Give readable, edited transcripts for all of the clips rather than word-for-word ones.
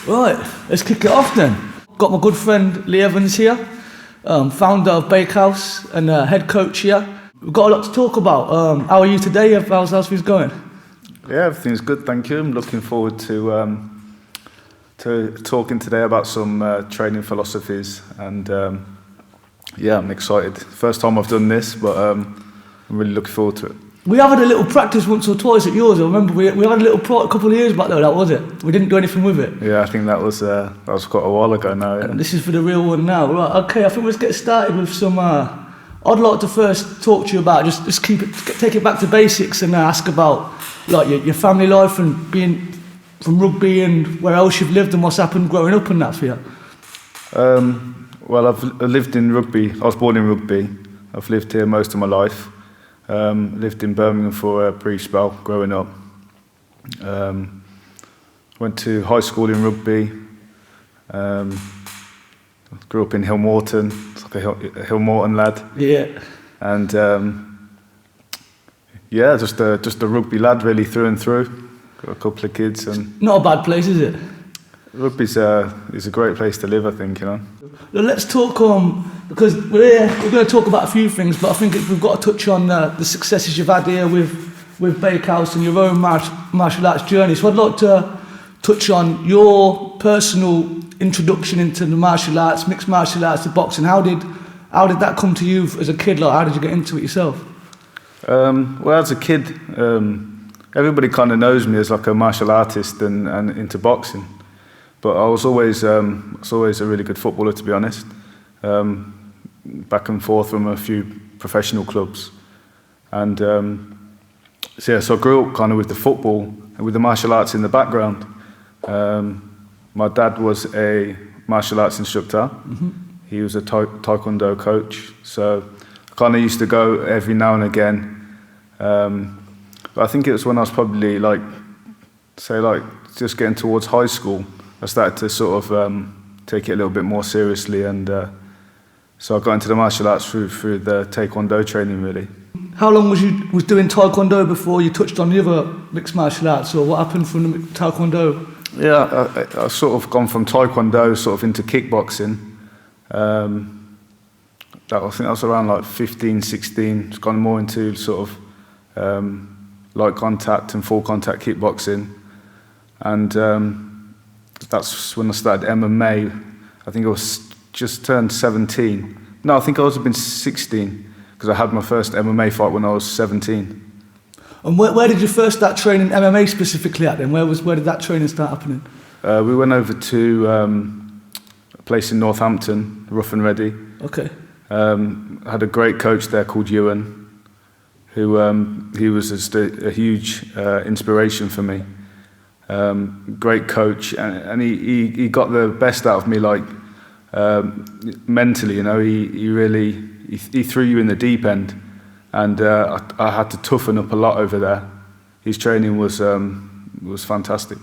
Right, let's kick it off then. Got my good friend Lee Evans here, founder of Bakehouse and head coach here. We've got a lot to talk about. How are you today? How's things going? Yeah, everything's good, thank you. I'm looking forward to talking today about some training philosophies, and yeah, I'm excited. First time I've done this, but I'm really looking forward to it. We have had a little practice once or twice at yours. I remember we had a little a couple of years back there. That was it. We didn't do anything with it. Yeah, I think that was quite a while ago now. Yeah. And this is for the real one now. Right, okay. I think let's get started with some. I'd like to first talk to you about just take it back to basics and ask about like your family life and being from rugby and where else you've lived and what's happened growing up and that for you. Well, I've lived in rugby. I was born in rugby. I've lived here most of my life. Lived in Birmingham for a brief spell growing up. Went to high school in rugby. Grew up in Hillmorton. It's like a Hillmorton lad. Yeah. And yeah, just a rugby lad really through and through. Got a couple of kids and. Not a bad place, is it? Rugby's is a great place to live, I think, you know. Well, let's talk because we're going to talk about a few things, but I think we've got to touch on the successes you've had here with Bakehouse and your own martial arts journey. So I'd like to touch on your personal introduction into the martial arts, mixed martial arts, the boxing. How did that come to you as a kid? Like, how did you get into it yourself? Well, as a kid, everybody kind of knows me as like a martial artist and into boxing. But I was always a really good footballer, to be honest. Back and forth from a few professional clubs, and so I grew up kind of with the football and with the martial arts in the background. My dad was a martial arts instructor. Mm-hmm. He was a taekwondo coach, so I kind of used to go every now and again. But I think it was when I was probably just getting towards high school. I started to sort of take it a little bit more seriously, and so I got into the martial arts through the taekwondo training, really. How long was doing taekwondo before you touched on the other mixed martial arts, or what happened from the taekwondo? Yeah, I sort of gone from taekwondo sort of into kickboxing. I think that was around like 15, 16. It's gone more into sort of light contact and full contact kickboxing, and that's when I started MMA. I think I was just turned 17. No, I think I was been 16 because I had my first MMA fight when I was 17. And where did you first start training MMA specifically at then? Where did that training start happening? We went over to a place in Northampton, Rough and Ready. Okay. Had a great coach there called Ewan, who he was just a huge inspiration for me. Great coach, and he got the best out of me, like mentally, you know. He really threw you in the deep end, and I had to toughen up a lot over there. His training was fantastic.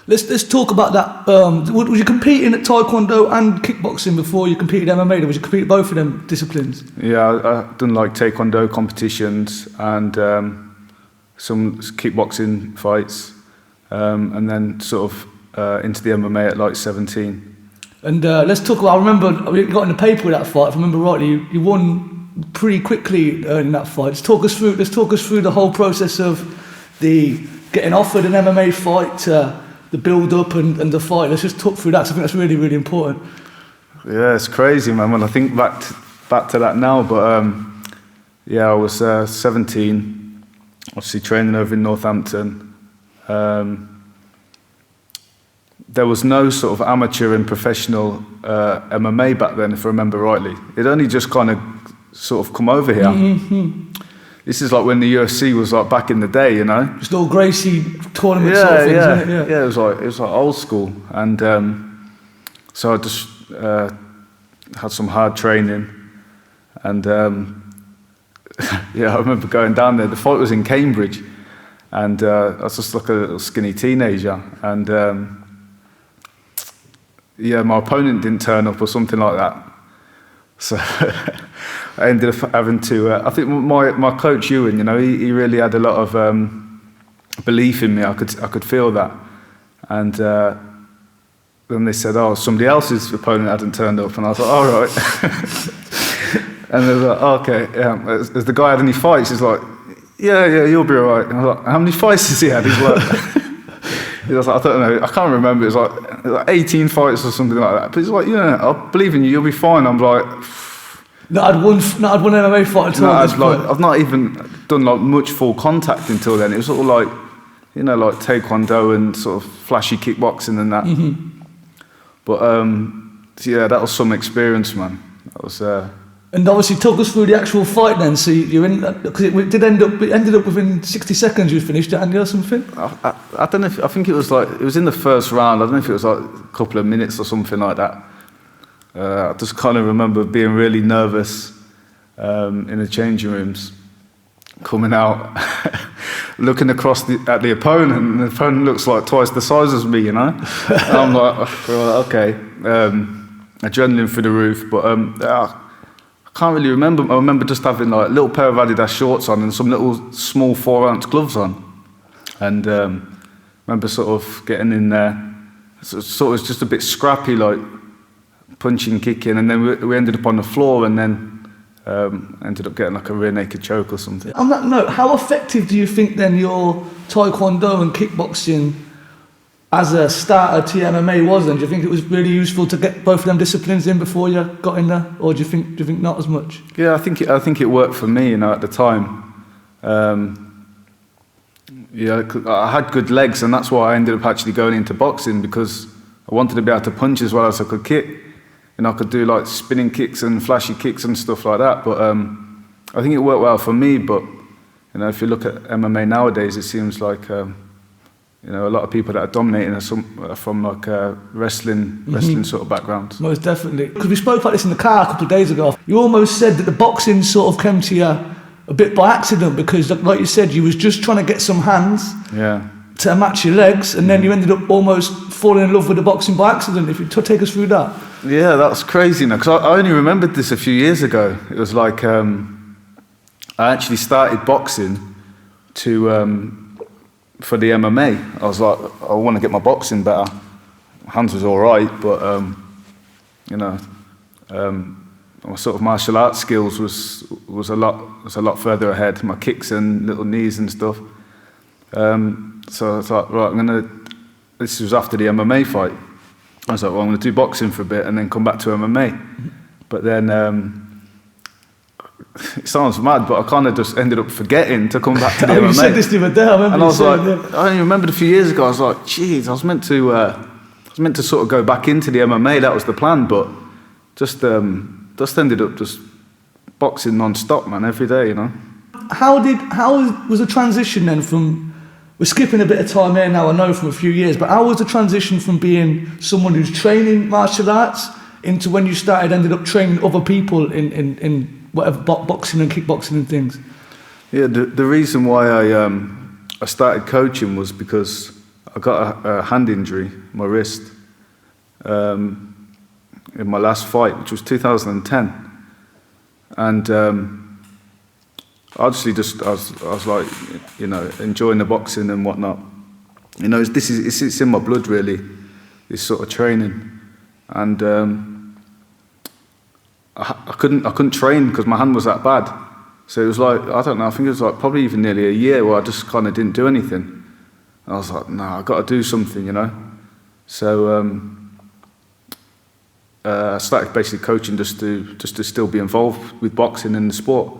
Let's talk about that. Was you competing at taekwondo and kickboxing before you competed MMA? Or was you competing both of them disciplines? Yeah, I've done like taekwondo competitions and some kickboxing fights. And then sort of into the MMA at like 17. And let's talk about, I remember we got in the paper with that fight, if I remember rightly, you won pretty quickly in that fight. Let's talk us through the whole process of the getting offered an MMA fight, the build up and the fight. Let's just talk through that, because I think that's really, really important. Yeah, it's crazy, man, when I think back to that now, but yeah, I was 17, obviously training over in Northampton. There was no sort of amateur and professional MMA back then, if I remember rightly. It only just kind of sort of come over here. Mm-hmm. This is like when the UFC was like back in the day, you know. Just all Gracie tournament sort of things, isn't it? Yeah. It was like old school, and so I just had some hard training, and yeah, I remember going down there. The fight was in Cambridge. And I was just like a little skinny teenager, and yeah, my opponent didn't turn up or something like that. So I ended up having to. I think my coach Ewan, you know, he really had a lot of belief in me. I could feel that, and then they said, oh, somebody else's opponent hadn't turned up, and I was like, all right. And they were like, oh, okay, has the guy had any fights? He's like, yeah, you'll be all right. And I was like, how many fights has he had? He's like, he was like, I don't know, I can't remember, it was like 18 fights or something like that. But he's like, yeah, I believe in you, you'll be fine. I'm like, Not had one MMA fight at all. I've not even done like much full contact until then. It was sort of like, you know, like taekwondo and sort of flashy kickboxing and that. Mm-hmm. But yeah, that was some experience, man. That was. And obviously, talk us through the actual fight then. So you're in, because it ended up within 60 seconds. You finished it, or something. I don't know. I think it was in the first round. I don't know if it was like a couple of minutes or something like that. I just kind of remember being really nervous in the changing rooms, coming out, looking across at the opponent, and the opponent looks like twice the size as me, you know? And I'm like, okay, adrenaline through the roof, but I can't really remember. I remember just having like a little pair of Adidas shorts on and some little small 4-ounce gloves on, and remember sort of getting in there, sort of just a bit scrappy, like punching, kicking, and then we ended up on the floor, and then ended up getting like a rear naked choke or something. On that note, how effective do you think then your taekwondo and kickboxing as a starter to MMA was then? Do you think it was really useful to get both of them disciplines in before you got in there, or do you think not as much? Yeah, I think it worked for me, you know, at the time. Yeah, I had good legs, and that's why I ended up actually going into boxing, because I wanted to be able to punch as well as I could kick. And I could do like spinning kicks and flashy kicks and stuff like that. But I think it worked well for me. But you know, if you look at MMA nowadays, it seems like you know, a lot of people that are dominating are from like wrestling sort of backgrounds. Most definitely. Because we spoke about this in the car a couple of days ago. You almost said that the boxing sort of came to you a bit by accident, because like you said, you was just trying to get some hands to match your legs, and then you ended up almost falling in love with the boxing by accident. If you take us through that. Yeah, that's crazy now, because I only remembered this a few years ago. It was like I actually started boxing for the MMA. I was like, I want to get my boxing better. My hands was all right, but you know, my sort of martial arts skills was a lot further ahead. My kicks and little knees and stuff. So I thought, right, this was after the MMA fight. I was like, well, I'm going to do boxing for a bit and then come back to MMA. But then, it sounds mad, but I kind of just ended up forgetting to come back to the MMA. You said this the other day, I remember. And I was like, I only remembered a few years ago, I was like, geez, I was meant to sort of go back into the MMA, that was the plan, but just ended up just boxing non-stop, man, every day, you know. How was the transition then from, we're skipping a bit of time here now, I know, from a few years, but how was the transition from being someone who's training martial arts into when you ended up training other people in whatever, boxing and kickboxing and things? Yeah, the reason why I started coaching was because I got a hand injury, my wrist, in my last fight, which was 2010. And I was like, you know, enjoying the boxing and whatnot. You know, it's in my blood really, this sort of training. And I couldn't train because my hand was that bad. So it was like, I don't know, I think it was like probably even nearly a year where I just kind of didn't do anything. And I was like, nah, I've got to do something, you know. So I started basically coaching just to still be involved with boxing and the sport.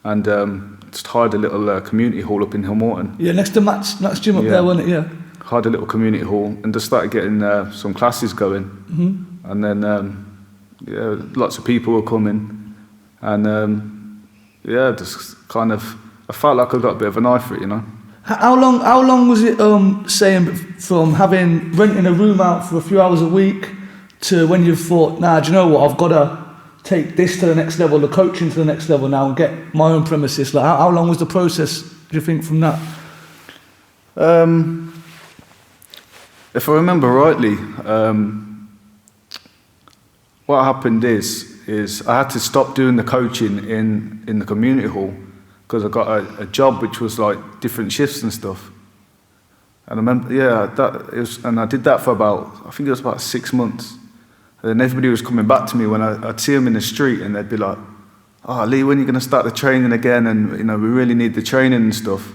And just hired a little community hall up in Hillmorton. Yeah, next to Matt's gym up there, wasn't it? Yeah. Hired a little community hall and just started getting some classes going. Mm-hmm. And then, lots of people were coming. And, just kind of, I felt like I got a bit of an eye for it, you know. How long was it, saying, from renting a room out for a few hours a week to when you thought, nah, do you know what, I've got to take this to the next level, the coaching to the next level now, and get my own premises? Like, how long was the process, do you think, from that? If I remember rightly, what happened is I had to stop doing the coaching in the community hall because I got a job which was like different shifts and stuff. And I remember, and I did that for I think it was about 6 months. And then everybody was coming back to me when I'd see them in the street, and they'd be like, "Oh, Lee, when are you going to start the training again? And we really need the training and stuff."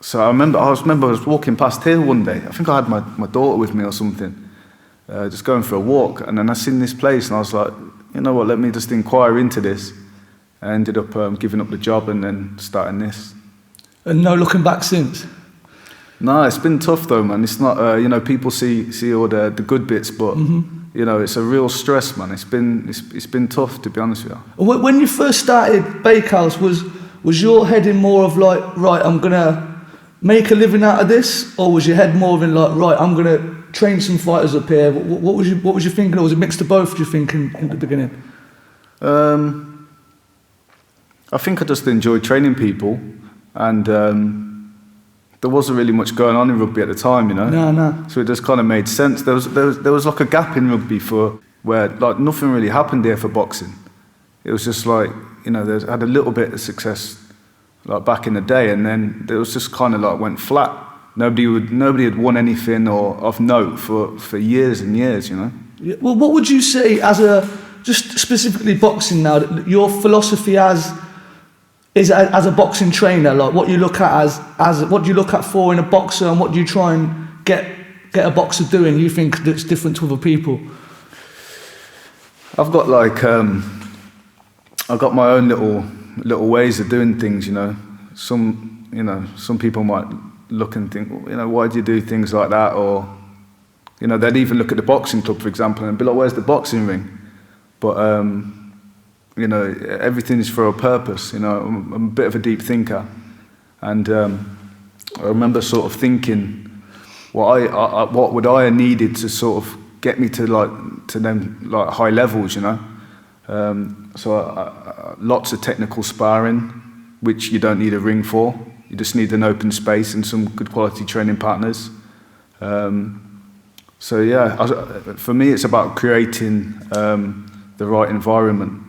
So I remember I was walking past here one day. I think I had my daughter with me or something, just going for a walk, and then I seen this place, and I was like, you know what? Let me just inquire into this. I ended up giving up the job and then starting this. And no looking back since? No, it's been tough though, man. It's not, people see all the good bits, but it's a real stress, man. It's been tough, to be honest with you. When you first started Bakehouse, was your head in more of like, right, I'm gonna make a living out of this, or was your head more in like, right, I'm gonna train some fighters up here? What was you thinking, or was it mixed of both? Do you think in the beginning? I think I just enjoyed training people, and there wasn't really much going on in rugby at the time, No. So it just kind of made sense. There was like a gap in rugby where like nothing really happened there for boxing. It was just like they had a little bit of success like back in the day, and then it was just kind of like went flat. Nobody had won anything or of note for years and years, Yeah, well, what would you say just specifically boxing now, your philosophy as a boxing trainer, like what you look at as what do you look at for in a boxer, and what do you try and get a boxer doing, you think, that's different to other people? I've got like I've got my own little ways of doing things, Some people might look and think, why do you do things like that? Or they'd even look at the boxing club, for example, and be like, where's the boxing ring? But everything is for a purpose. I'm a bit of a deep thinker, and I remember sort of thinking, what would I have needed to sort of get me to them high levels, So lots of technical sparring, which you don't need a ring for. You just need an open space and some good quality training partners. For me, it's about creating the right environment.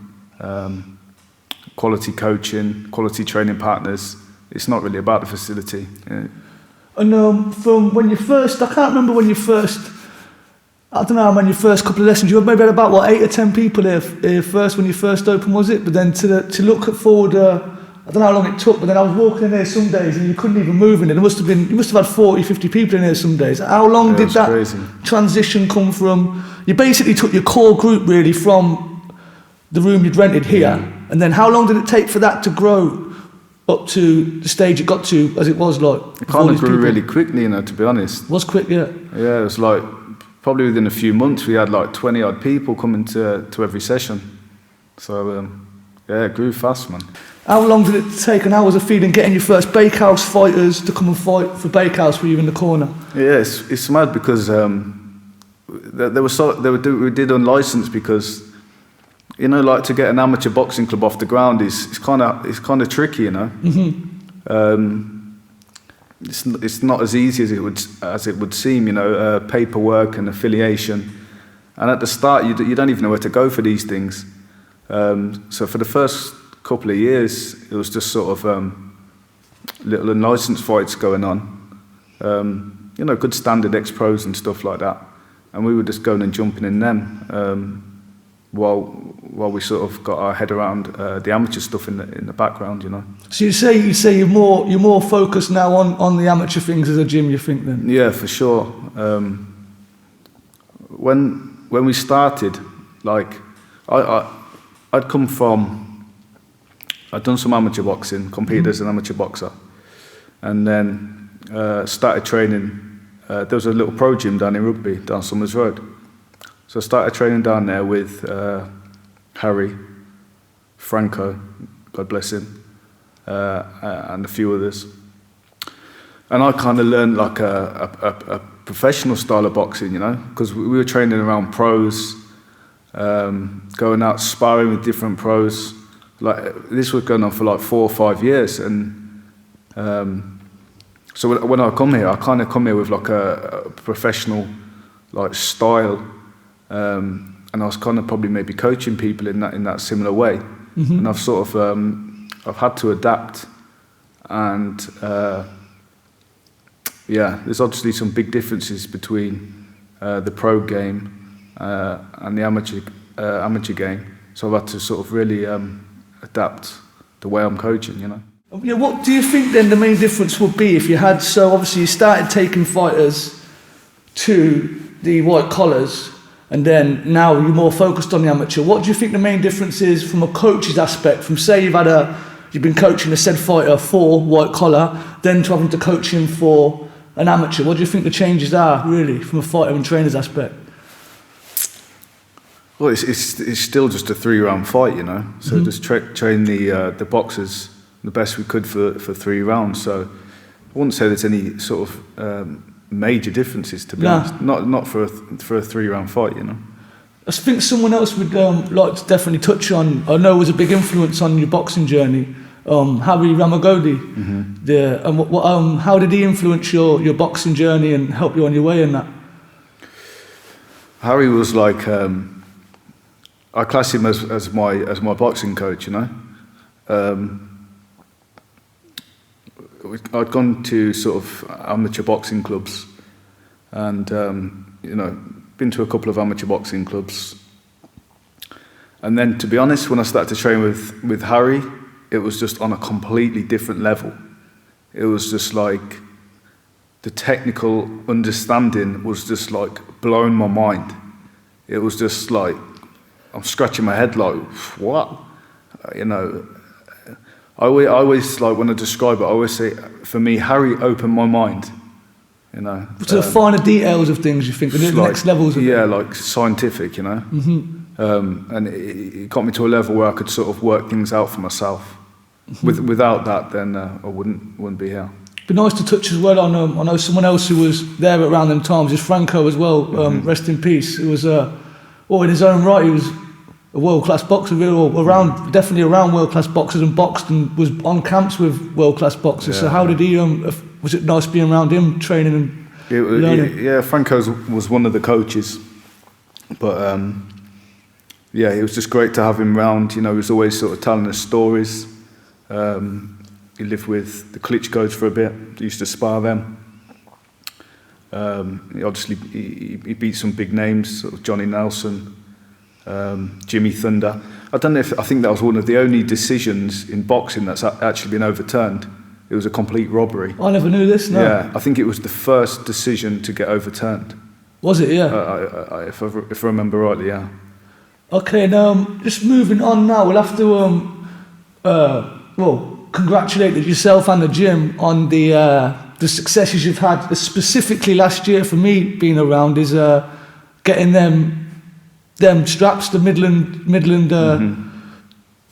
Quality coaching, quality training partners. It's not really about the facility. Yeah. And from when you first, I can't remember when you first, I don't know how many first couple of lessons, you maybe had about 8 or 10 people here first when you first opened, was it? But then to look forward, I don't know how long it took, but then I was walking in there some days and you couldn't even move in it. You must have had 40, 50 people in here some days. How long did that transition come from? You basically took your core group really from the room you'd rented here, and then how long did it take for that to grow up to the stage it got to, as it was like? It kind of grew really quickly, to be honest. It was quick, yeah. Yeah, it was like, probably within a few months, we had like 20 odd people coming to every session. So, it grew fast, man. How long did it take, and how was the feeling getting your first Bakehouse fighters to come and fight for Bakehouse for you in the corner? Yeah, it's mad because we did unlicensed because, to get an amateur boxing club off the ground is kind of tricky, It's not as easy as it would seem, paperwork and affiliation, and at the start you don't even know where to go for these things. So for the first couple of years, it was just sort of little unlicensed fights going on, good standard ex-pros and stuff like that, and we were just going and jumping in them while we sort of got our head around the amateur stuff in the background, So you say you're more focused now on the amateur things as a gym, you think then? Yeah, for sure. When we started, like I'd come from. I'd done some amateur boxing, competed as an amateur boxer, and then started training. There was a little pro gym down in Rugby, down Summers Road. So I started training down there with Harry, Franco, God bless him, and a few others. And I kind of learned like a professional style of boxing, because we were training around pros, going out sparring with different pros. Like this was going on for like 4 or 5 years, and so when I come here, I kind of come here with like a professional like style, and I was kind of probably maybe coaching people in that similar way, and I've sort of I've had to adapt and yeah, there's obviously some big differences between the pro game and the amateur game. So I've had to sort of really adapt the way I'm coaching, you know. Yeah, what do you think then the main difference would be if you had, so obviously you started taking fighters to the white collars and then now you're more focused on the amateur. What do you think the main difference is from a coach's aspect, from say you've been coaching a said fighter for white collar, then to having to coach him for an amateur? What do you think the changes are really from a fighter and trainer's aspect? Well, it's still just a 3-round fight, you know. So just train the boxers the best we could for 3 rounds. So I wouldn't say there's any sort of major differences, to be honest. Not for a 3-round fight, you know. I think someone else would like to definitely touch on, I know was a big influence on your boxing journey, Harry Ramagodi. How did he influence your boxing journey and help you on your way in that? Harry was like, I class him as my boxing coach, you know. I'd gone to sort of amateur boxing clubs and, you know, been to a couple of amateur boxing clubs. And then, to be honest, when I started to train with Harry, it was just on a completely different level. It was just like, the technical understanding was just like blowing my mind. It was just like, I'm scratching my head like, what? You know, I always, like, when I describe it, I always say, for me, Harry opened my mind, you know. To the finer details of things, you think, the like, next levels of it? Yeah, like scientific, you know. And it got me to a level where I could sort of work things out for myself. Without that, then I wouldn't be here. It'd be nice to touch as well on, I know someone else who was there around them times, is Franco as well, rest in peace. It was, in his own right, he was a world-class boxer, definitely around world-class boxers, and boxed and was on camps with world-class boxers. Yeah. So how did he, was it nice being around him, training and learning? Yeah, Franco was one of the coaches. But, yeah, it was just great to have him around. You know, he was always sort of telling us stories. He lived with the Klitschko's for a bit. He used to spar them. He beat some big names, sort of Johnny Nelson, Jimmy Thunder. I think that was one of the only decisions in boxing that's actually been overturned. It was a complete robbery. I never knew this, no. Yeah, I think it was the first decision to get overturned. Was it, yeah? If I remember rightly, yeah. Okay, now, just moving on now, we'll have to, congratulate yourself and the gym on the successes you've had, specifically last year for me being around, is getting them straps, the Midland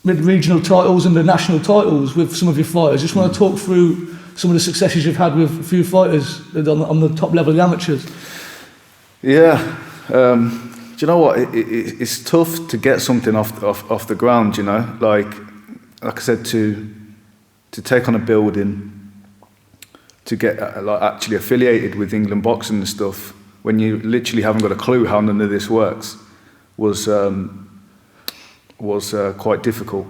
mid-regional titles and the national titles with some of your fighters. Just want to talk through some of the successes you've had with a few fighters on the top level of the amateurs. Yeah, do you know what? It's tough to get something off the ground. You know, like I said, to take on a building, to get actually affiliated with England Boxing and stuff, when you literally haven't got a clue how none of this works, was quite difficult.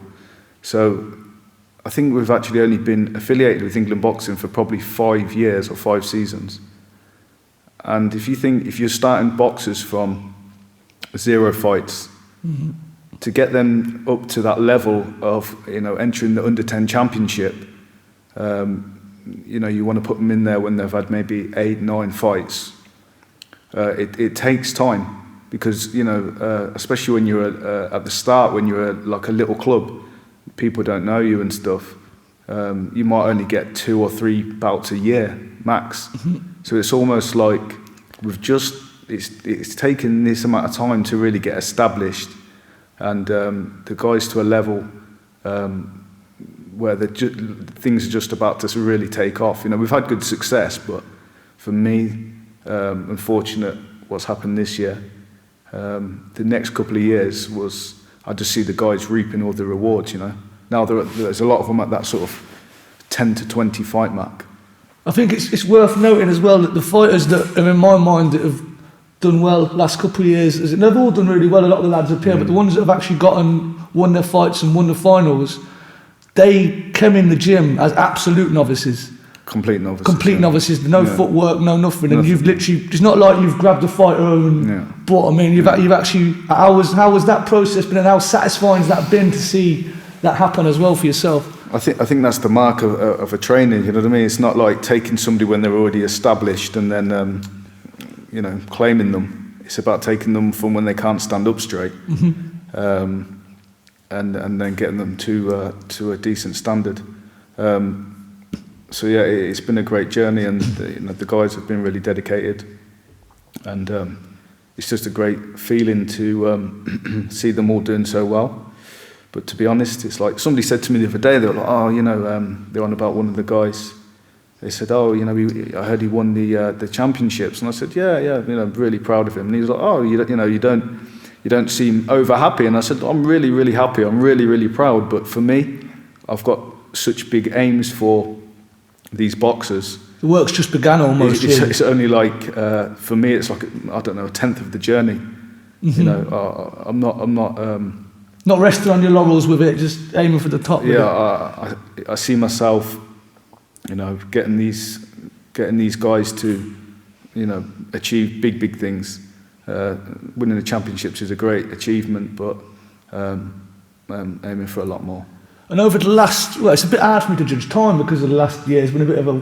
So I think we've actually only been affiliated with England Boxing for probably 5 years or 5 seasons. And if you're starting boxers from 0 fights, to get them up to that level of, you know, entering the under 10 championship, you know, you want to put them in there when they've had maybe 8, 9 fights. It takes time. Because, you know, especially when you're at the start, when you're like a little club, people don't know you and stuff. You might only get 2 or 3 bouts a year, max. So it's almost like it's taken this amount of time to really get established, and the guys to a level where things are just about to really take off. You know, we've had good success, but for me, unfortunate what's happened this year. The next couple of years I just see the guys reaping all the rewards, you know. Now there's a lot of them at that sort of 10 to 20 fight mark. I think it's worth noting as well that the fighters that are in my mind that have done well last couple of years, they've all done really well, a lot of the lads up here, but the ones that have actually won their fights and won the finals, they came in the gym as absolute novices. Complete novices. Complete novices, no footwork, no nothing. And you've literally, it's not like you've grabbed a fighter and brought them in. You've actually, how was that process been, and how satisfying has that been to see that happen as well for yourself? I think that's the mark of a trainer, you know what I mean? It's not like taking somebody when they're already established and then, claiming them. It's about taking them from when they can't stand up straight, and then getting them to a decent standard. So yeah, it's been a great journey, and the guys have been really dedicated, and it's just a great feeling to see them all doing so well. But to be honest, it's like somebody said to me the other day, they were like, they're on about one of the guys. They said, I heard he won the championships, and I said, yeah, I'm really proud of him. And he was like, you don't seem over happy. And I said, I'm really, really happy. I'm really, really proud. But for me, I've got such big aims for these boxers. The work's just begun almost. It's only like, for me, it's like, I don't know, a tenth of the journey. You know, I'm not. Not resting on your laurels with it, just aiming for the top. Yeah, I see myself, getting these guys to, achieve big things. Winning the championships is a great achievement, but aiming for a lot more. And over the last, it's a bit hard for me to judge time because of the last year. It's been a bit of a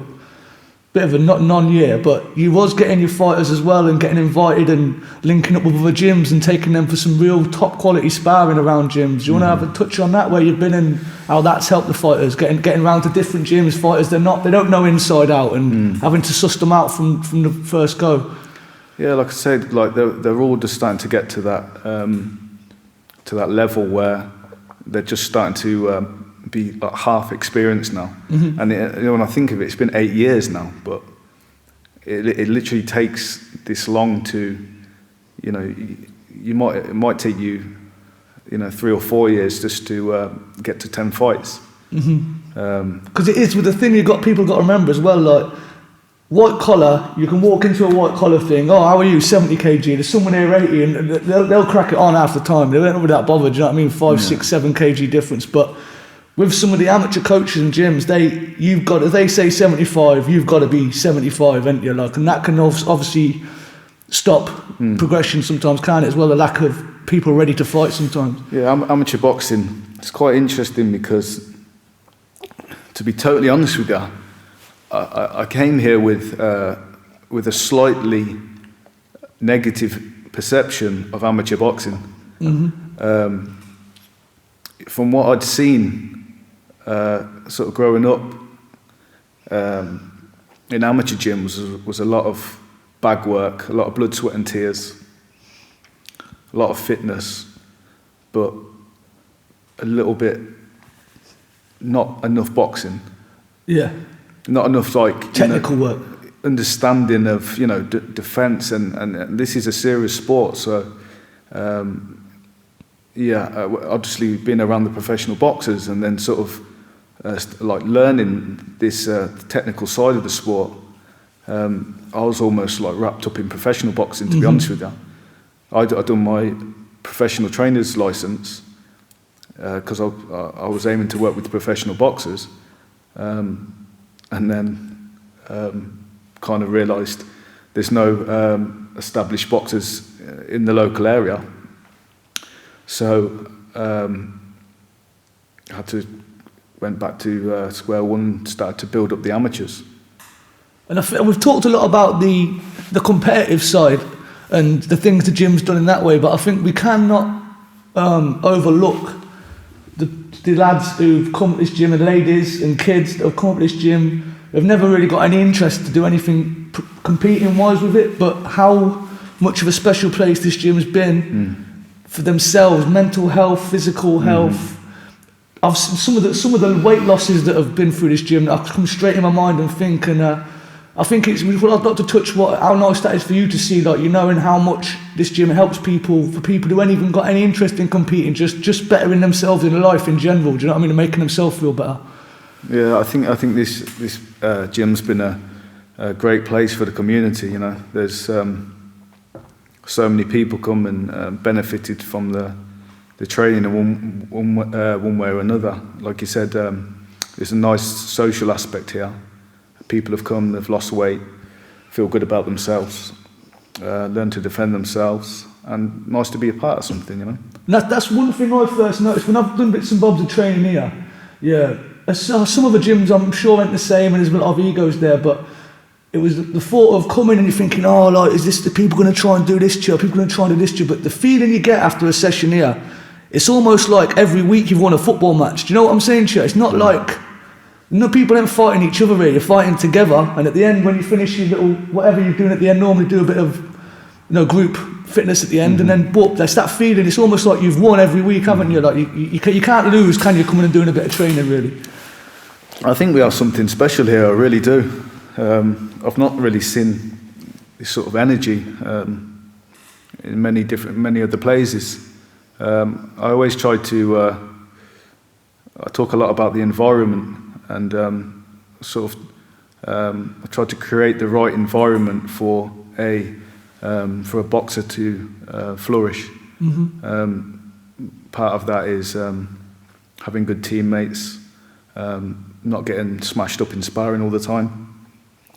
not non-year, but you was getting your fighters as well and getting invited and linking up with other gyms and taking them for some real top quality sparring around gyms. Do you want to have a touch on that, where you've been and how that's helped the fighters, getting around to different gyms, fighters they don't know inside out, and having to suss them out from the first go? Yeah, like I said, like they're all just starting to get to that level where they're just starting to be like half experienced now. And when I think of it, it's been 8 years now, but it literally takes this long to, it might take you, 3 or 4 years just to get to 10 fights. Because it is with the thing people got to remember as well, like white collar, you can walk into a white collar thing, how are you, 70 kg, there's someone here 80, and they'll crack it on half the time. They won't be that bothered, do you know what I mean? 5, 6, 7 kg difference. But with some of the amateur coaches and gyms, if they say 75, you've got to be 75, ain't you? Like, and that can obviously stop progression sometimes, can't it? As well, the lack of people ready to fight sometimes. Yeah, amateur boxing, it's quite interesting because, to be totally honest with you, I came here with a slightly negative perception of amateur boxing. From what I'd seen, sort of growing up in amateur gyms, was a lot of bag work, a lot of blood, sweat and tears, a lot of fitness, but a little bit not enough boxing. Yeah. Not enough like technical work, understanding of defense, and this is a serious sport. So obviously being around the professional boxers and then sort of like learning this technical side of the sport, I was almost like wrapped up in professional boxing, to be honest with you. I'd done my professional trainer's license because I was aiming to work with professional boxers. And then kind of realised there's no established boxers in the local area. So went back to square one and started to build up the amateurs. And we've talked a lot about the competitive side and the things the gym's done in that way, but I think we cannot overlook the lads who've come to this gym, and ladies and kids that have come to this gym, have never really got any interest to do anything competing wise with it, but how much of a special place this gym has been for themselves, mental health, physical health. I've seen some of the weight losses that have been through this gym that have come straight in my mind and think, and I think I'd like to touch how nice that is for you to see, like, knowing how much this gym helps people, for people who ain't even got any interest in competing, just bettering themselves in life in general. Do you know what I mean? And making themselves feel better. Yeah, I think this gym's been a great place for the community. There's so many people come and benefited from the the training in one way or another. Like you said, there's a nice social aspect here. People have come, they've lost weight, feel good about themselves, learn to defend themselves, and nice to be a part of something, you know. And that's one thing I first noticed when I've done bits and bobs of training here. Yeah, some of the gyms I'm sure ain't the same, and there's a lot of egos there, but it was the thought of coming and you're thinking, oh, like, is this the people going to try and do this to you? Are people going to try and do this to you? But the feeling you get after a session here, it's almost like every week you've won a football match. Do you know what I'm saying to you? It's not like, no, people ain't fighting each other here. You're fighting together, and at the end, when you finish your little whatever you're doing at the end, normally do a bit of, group fitness at the end, and then there's that feeling. It's almost like you've won every week, haven't you? Like you can't lose, can you? Coming and doing a bit of training, really. I think we have something special here. I really do. I've not really seen this sort of energy in many other places. I always try to. I talk a lot about the environment, and I try to create the right environment for a boxer to flourish. Mm-hmm. Part of that is having good teammates, not getting smashed up in sparring all the time.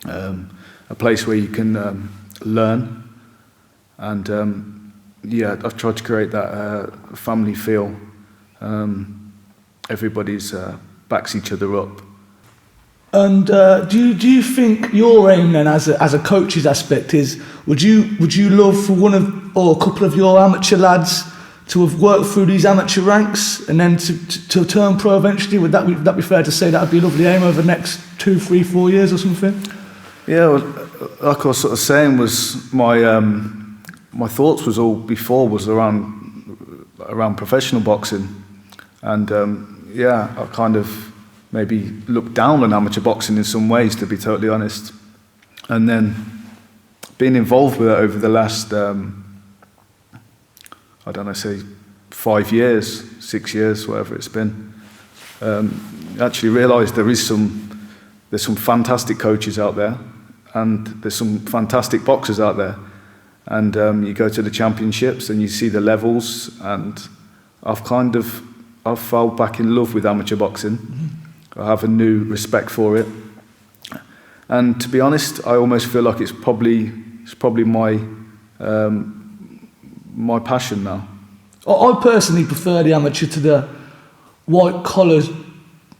A place where you can learn, and I've tried to create that family feel. Everybody's backs each other up. And do you think your aim then, as a coach's aspect, is would you love for one of or a couple of your amateur lads to have worked through these amateur ranks and then to turn pro eventually? Would that be fair to say that would be a lovely aim over the next 2, 3, 4 years or something? Yeah, well, like I was sort of saying, was my thoughts was all before was around professional boxing, and I kind of maybe looked down on amateur boxing in some ways, to be totally honest, and then being involved with it over the last say 5 years, 6 years, whatever it's been, actually realised there's some fantastic coaches out there, and there's some fantastic boxers out there, and you go to the championships and you see the levels, and I've fell back in love with amateur boxing. Mm-hmm. I have a new respect for it, and to be honest, I almost feel like it's probably my passion now. I personally prefer the amateur to the white collars,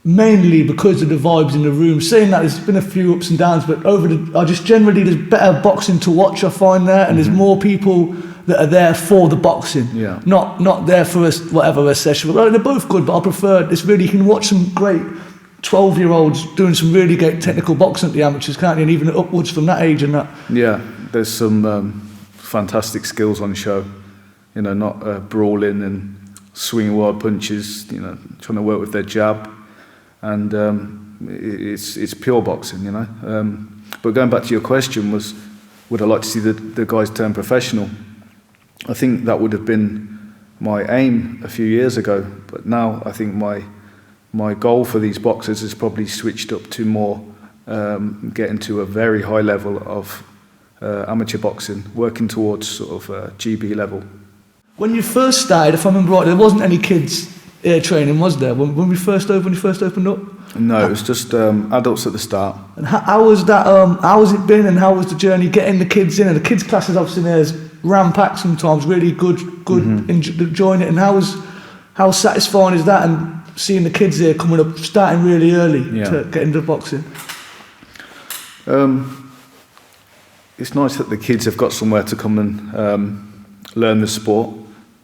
mainly because of the vibes in the room. Saying that, there's been a few ups and downs, but there's better boxing to watch, I find there, and there's more people that are there for the boxing, not there for a session. Well, they're both good, but I prefer this. Really, you can watch some great 12-year-olds doing some really great technical boxing at the amateurs, can't you? And even upwards from that age and that. Yeah, there's some fantastic skills on show. Not brawling and swinging wild punches. Trying to work with their jab. And it's pure boxing, But going back to your question would I like to see the guys turn professional? I think that would have been my aim a few years ago, but now I think my goal for these boxers has probably switched up to more getting to a very high level of amateur boxing, working towards sort of GB level. When you first started, if I remember right, there wasn't any kids training, was there? When you first opened up? No, it was just adults at the start. And how was that? How has it been, and how was the journey getting the kids in? And the kids' classes obviously there's ram-packed sometimes, really good, mm-hmm. Enjoying it. And how satisfying is that? And seeing the kids here coming up, starting really early to get into boxing. It's nice that the kids have got somewhere to come and learn the sport.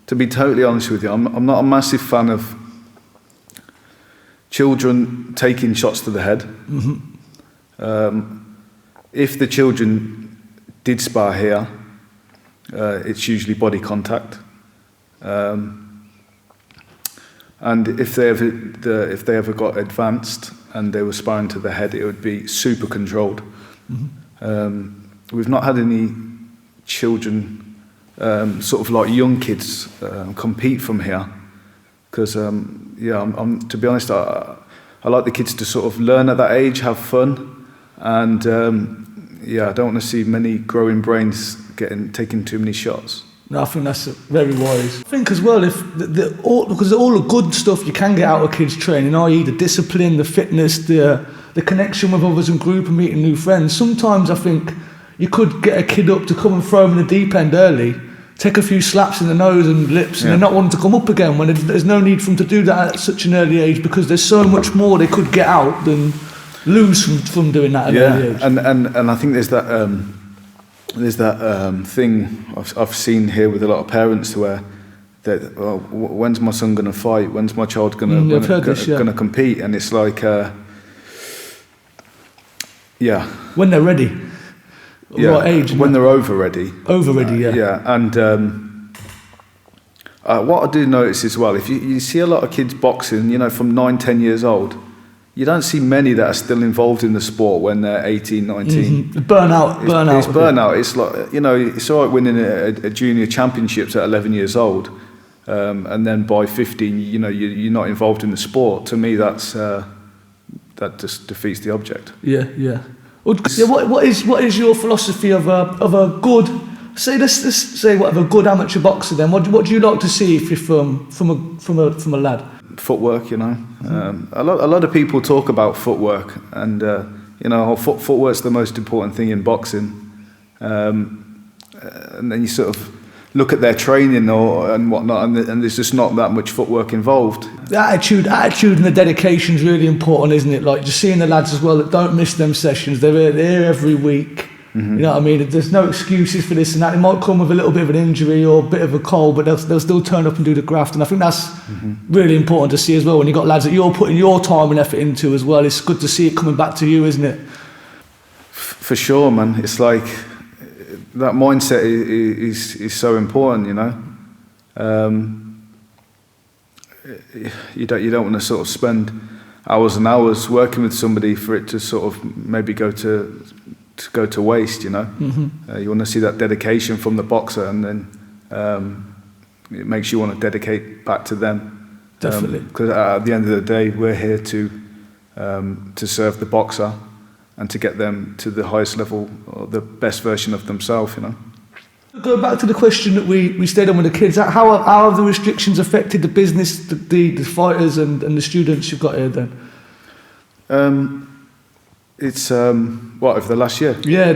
To be totally honest with you, I'm not a massive fan of children taking shots to the head. Mm-hmm. If the children did spar here, it's usually body contact. And if they ever got advanced and they were sparring to the head, it would be super controlled. Mm-hmm. We've not had any children, sort of like young kids, compete from here. Because, to be honest, I like the kids to sort of learn at that age, have fun, and I don't want to see many growing brains taking too many shots. No, I think that's very wise. I think as well, if because all the good stuff you can get out of kids training, i.e. the discipline, the fitness, the connection with others in group and meeting new friends. Sometimes I think you could get a kid up to come and throw them in the deep end early, take a few slaps in the nose and lips, and they're not wanting to come up again when there's no need for them to do that at such an early age, because there's so much more they could get out than lose from doing that at an early age. And I think there's that thing I've seen here with a lot of parents where when's my son going to fight? When's my child going to compete? And it's like, when they're ready. What age? When they're over ready. Over ready, yeah. Yeah, and what I do notice as well, if you see a lot of kids boxing, you know, from 9, 10 years old, you don't see many that are still involved in the sport when they're 18, 19. Mm-hmm. Burnout. It's burnout. It's like, you know, it's all right winning a junior championships at 11 years old, and then by 15, you know, you're not involved in the sport. To me, that just defeats the object. Yeah. What is your philosophy of a good, let's say a good amateur boxer then? What do you like to see if you're from a lad? Footwork, you know. A lot of people talk about footwork, and you know, footwork's the most important thing in boxing. And then you sort of look at their training and whatnot, and there's just not that much footwork involved. The attitude and the dedication is really important, isn't it? Like just seeing the lads as well that don't miss them sessions. They're here every week. Mm-hmm. You know what I mean? There's no excuses for this and that. It might come with a little bit of an injury or a bit of a cold, but they'll still turn up and do the graft. And I think that's really important to see as well. When you've got lads that you're putting your time and effort into as well, it's good to see it coming back to you, isn't it? For sure, man. It's like that mindset is so important, you know. You don't want to sort of spend hours and hours working with somebody for it to sort of maybe go to waste, you know. Mm-hmm. You want to see that dedication from the boxer, and then it makes you want to dedicate back to them. Definitely. Because at the end of the day, we're here to serve the boxer and to get them to the highest level, or the best version of themselves, you know. Go back to the question that we stayed on with the kids. How have the restrictions affected the business, the fighters and the students you've got here then? It's over the last year? Yeah,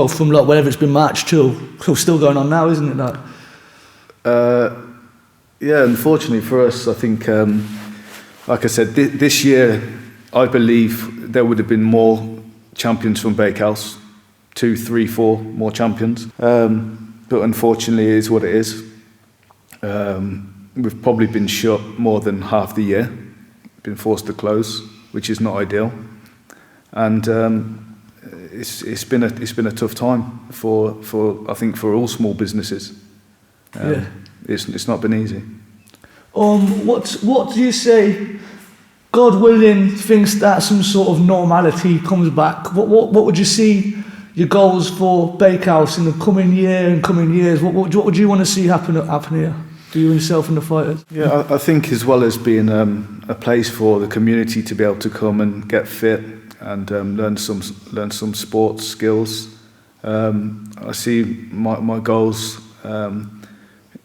from like whenever it's been March till still going on now, isn't it? Yeah, unfortunately for us, I think, like I said, this year, I believe there would have been more champions from Bakehouse, 2, 3, 4 more champions. But unfortunately, it is what it is. We've probably been shut more than half the year, been forced to close, which is not ideal. And it's been a tough time for I think for all small businesses. It's not been easy. What do you say? God willing, things start, some sort of normality comes back. What would you see your goals for Bakehouse in the coming year and coming years? What would you want to see happen here? For you and yourself and the fighters? Yeah, I think as well as being a place for the community to be able to come and get fit and learn some sports skills. I see my goals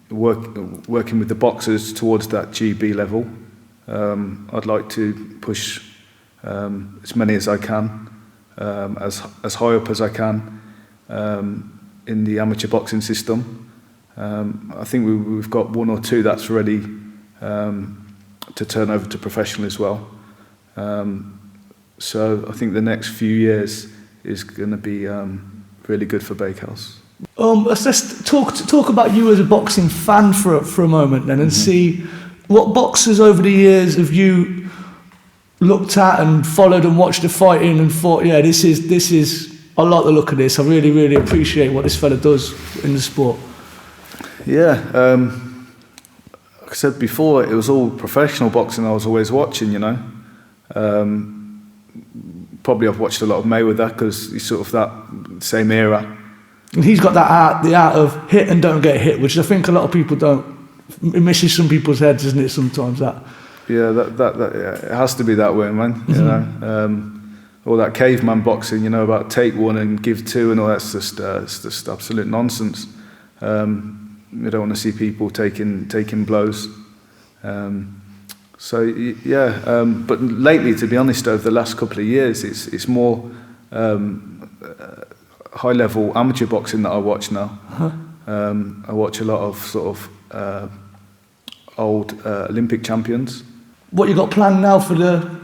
working with the boxers towards that GB level. I'd like to push as many as I can, as high up as I can in the amateur boxing system. I think we've got 1 or 2 that's ready to turn over to professional as well. So I think the next few years is going to be really good for Bakehouse. Let's talk about you as a boxing fan for a moment then, and see what boxers over the years have you looked at and followed and watched the fighting and thought, yeah, this is I like the look of this. I really, really appreciate what this fella does in the sport. Yeah, like I said before, it was all professional boxing I was always watching, you know. Probably I've watched a lot of Mayweather because he's sort of that same era. And he's got the art of hit and don't get hit, which I think a lot of people don't. It misses some people's heads, isn't it, sometimes, that? Yeah, it has to be that way, man, you know. All that caveman boxing, you know, about take 1 and give 2 and all that's just absolute nonsense. You don't want to see people taking blows. But lately, to be honest, over the last couple of years, it's more high-level amateur boxing that I watch now. I watch a lot of sort of old Olympic champions. What you got planned now for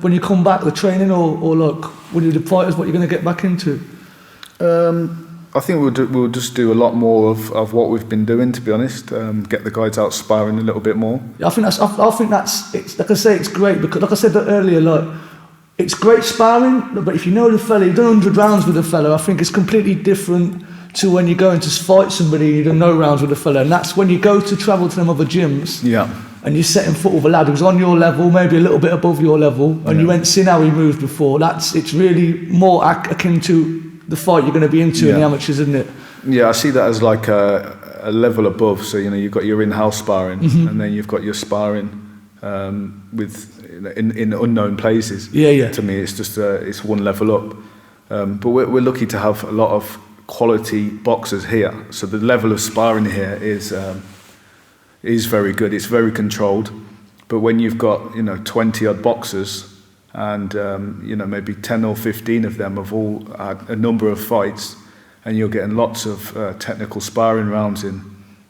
when you come back, the training, or like when you're the fighters, what you're going to get back into? I think we'll just do a lot more of what we've been doing, to be honest. Get the guys out sparring a little bit more. Yeah, I think that's it's like I say, it's great because like I said earlier, like it's great sparring, but if you know the fella, you've done 100 rounds with the fella, I think it's completely different to when you're going to fight somebody and you've done no rounds with the fella, and that's when you go to travel to them other gyms. Yeah. And you're setting foot with a lad who's on your level, maybe a little bit above your level, and you ain't seen how he moved before. It's really more akin to the fight you're going to be into in the amateurs, isn't it? Yeah, I see that as like a level above. So you've got your in-house sparring, and then you've got your sparring in unknown places. Yeah. To me, it's just it's one level up. But we're lucky to have a lot of quality boxers here. So the level of sparring here is very good. It's very controlled. But when you've got 20 odd boxers, and maybe 10 or 15 of them have all had a number of fights, and you're getting lots of technical sparring rounds in,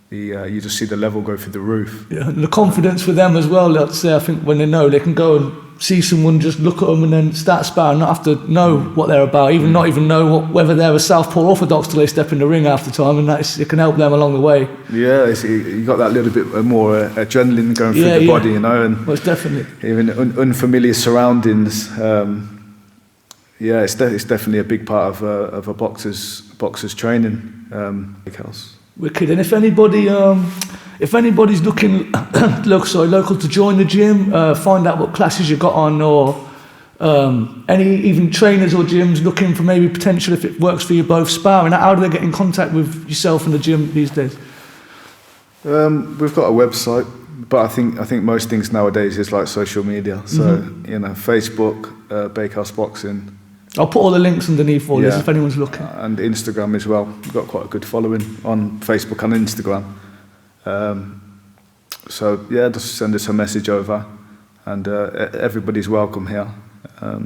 you just see the level go through the roof. Yeah, and the confidence for them as well. Let's say, I think when they know they can go and see someone, just look at them and then start sparring, not have to know what they're about, not even know whether they're a southpaw orthodox till they step in the ring half the time, and it can help them along the way. Yeah, you got that little bit more adrenaline going through the body, and most definitely. Even unfamiliar surroundings. It's definitely a big part of a boxer's training. Bakehouse. Wicked. And if anybody's looking local to join the gym, find out what classes you got on, or any even trainers or gyms looking for maybe potential, if it works for you both, sparring, how do they get in contact with yourself and the gym these days? We've got a website, but I think most things nowadays is like social media. So Facebook, Bakehouse Boxing. I'll put all the links underneath all this if anyone's looking. And Instagram as well. We've got quite a good following on Facebook and Instagram. Just send us a message over, and everybody's welcome here. I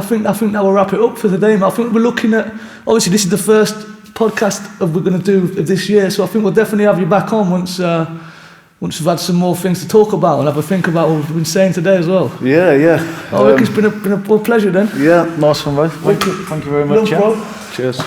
think that will wrap it up for today. I think we're looking at, obviously this is the first podcast we're going to do of this year, so I think we'll definitely have you back on once we've had some more things to talk about and have a think about what we've been saying today as well. Yeah. It's been a pleasure then. Yeah, nice one, mate. Thank you very much. Cheers.